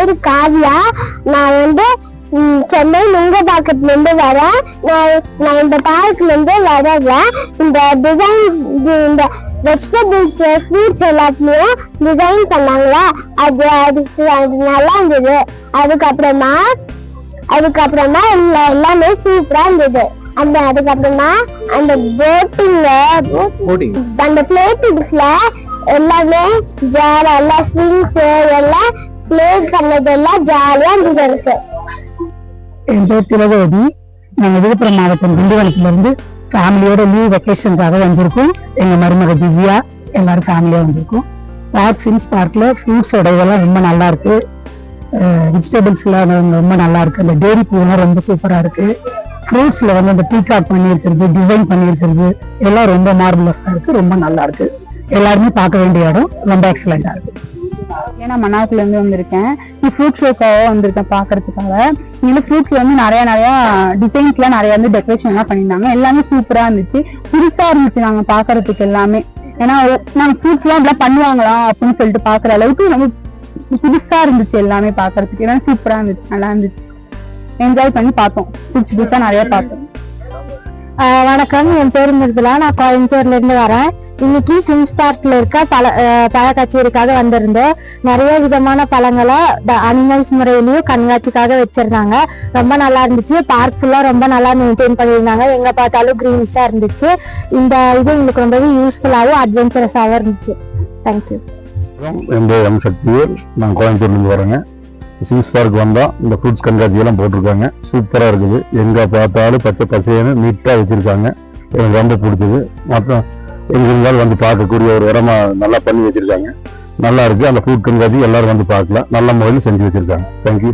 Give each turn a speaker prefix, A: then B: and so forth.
A: பேரு காவியா. நான் சென்னை நுங்கபாக்கத்துல இருந்து வரேன். நான் இந்த பார்க்ல இருந்து வரேன். இந்த டிசைன், இந்த வெஜிடபிள்ஸ் ஃப்ரூட்ஸ் எல்லாத்துலயும் டிசைன் பண்ணாங்களா, அது நல்லா இருந்தது. அதுக்கப்புறமா எல்லாமே சூப்பரா இருந்தது. அதுக்கப்புறமா அந்த போட்டிங்ல அந்த பிளேட்டிங்ஸ்ல எல்லாமே எல்லா ஸ்விங்ஸ் எல்லாம் பிளே பண்ணதெல்லாம் ஜாலியா இருந்தது எனக்கு.
B: என் பேர் திலகவதி. நாங்கள் விழுப்புரம் மாவட்டம் திண்டிவனத்துல இருந்து ஃபேமிலியோட லீவ் வெக்கேஷனுக்காக வந்திருக்கோம். எங்க மருமக திவ்யா எல்லாரும் ஃபேமிலியா வந்திருக்கோம். சிம்ஸ் பார்க்ல ஃப்ரூட்ஸோட இதெல்லாம் ரொம்ப நல்லா இருக்கு. வெஜிடபிள்ஸ்லாம் ரொம்ப நல்லா இருக்கு. அந்த டேரி பூலாம் ரொம்ப சூப்பரா இருக்கு. ஃப்ரூட்ஸ்ல அந்த பீகாக் பண்ணியிருக்கிறது, டிசைன் பண்ணியிருக்கிறது எல்லாம் ரொம்ப மார்வலஸா இருக்கு. ரொம்ப நல்லா இருக்கு. எல்லாருமே பார்க்க வேண்டிய இடம். ரொம்ப எக்ஸலண்டா இருக்கு.
C: ஏன்னா மன்னார்குல இருந்து வந்திருக்கேன். ஃப்ரூட் ஷோக்காக வந்திருக்கேன் பாக்குறதுக்காக. இந்த ஃப்ரூட்ஸ்ல நிறைய டிசைன்ஸ்லாம் நிறைய டெக்கரேஷன் எல்லாம் பண்ணியிருந்தாங்க. எல்லாமே சூப்பரா இருந்துச்சு, புதுசா இருந்துச்சு நாங்க பாக்குறதுக்கு எல்லாமே. ஏன்னா நாங்க ஃப்ரூட்ஸ் எல்லாம் இப்படிலாம் பண்ணுவாங்களா அப்படின்னு சொல்லிட்டு பாக்குற அளவுக்கு ரொம்ப புதுசா இருந்துச்சு எல்லாமே பாக்குறதுக்கு. ஏன்னா சூப்பரா இருந்துச்சு, நல்லா இருந்துச்சு. என்ஜாய் பண்ணி பார்த்தோம். புதுசா நிறைய பார்த்தோம்.
A: வணக்கம், என் பேரு மிருதுலா. நான் கோயம்புத்தூர்ல இருந்து வரேன். இன்னைக்கு சிம்ஸ் பார்க்ல இருக்க பழ கச்சேரிக்காக வந்திருந்தோம். நிறைய விதமான பழங்களை அனிமல்ஸ் முறையிலயும் கண்காட்சிக்காக வச்சிருந்தாங்க. ரொம்ப நல்லா இருந்துச்சு. பார்க் ஃபுல்லா ரொம்ப நல்லா மெயின்டைன் பண்ணியிருந்தாங்க. எங்க பார்த்தாலும் கிரீனிஷா இருந்துச்சு. இந்த இது எங்களுக்கு ரொம்பவே யூஸ்ஃபுல்லாகவும் அட்வென்ச்சரஸாகவும் இருந்துச்சு. தேங்க்யூ.
D: என் பேர் எம் சக்திவேல். நான் கோயம்புத்தூர்ல இருந்து வரேங்க. சிம்ஸ் பார்க் வந்தா இந்த ஃப்ரூட்ஸ் கண்காட்சியெல்லாம் போட்டிருக்காங்க. சூப்பரா இருக்குது. எங்க பார்த்தாலும் பச்சை பசையன்னு நீட்டா வச்சிருக்காங்க. எனக்கு ரொம்ப பிடிச்சது. மொத்தம் எங்க இருந்தாலும் வந்து பார்க்கக்கூடிய ஒரு இடமா நல்லா பண்ணி வச்சிருக்காங்க. நல்லா இருக்கு. அந்த ஃப்ரூட் கண்காட்சி எல்லாரும் வந்து பார்க்கலாம். நல்ல முறையில் செஞ்சு வச்சிருக்காங்க. தேங்க்யூ.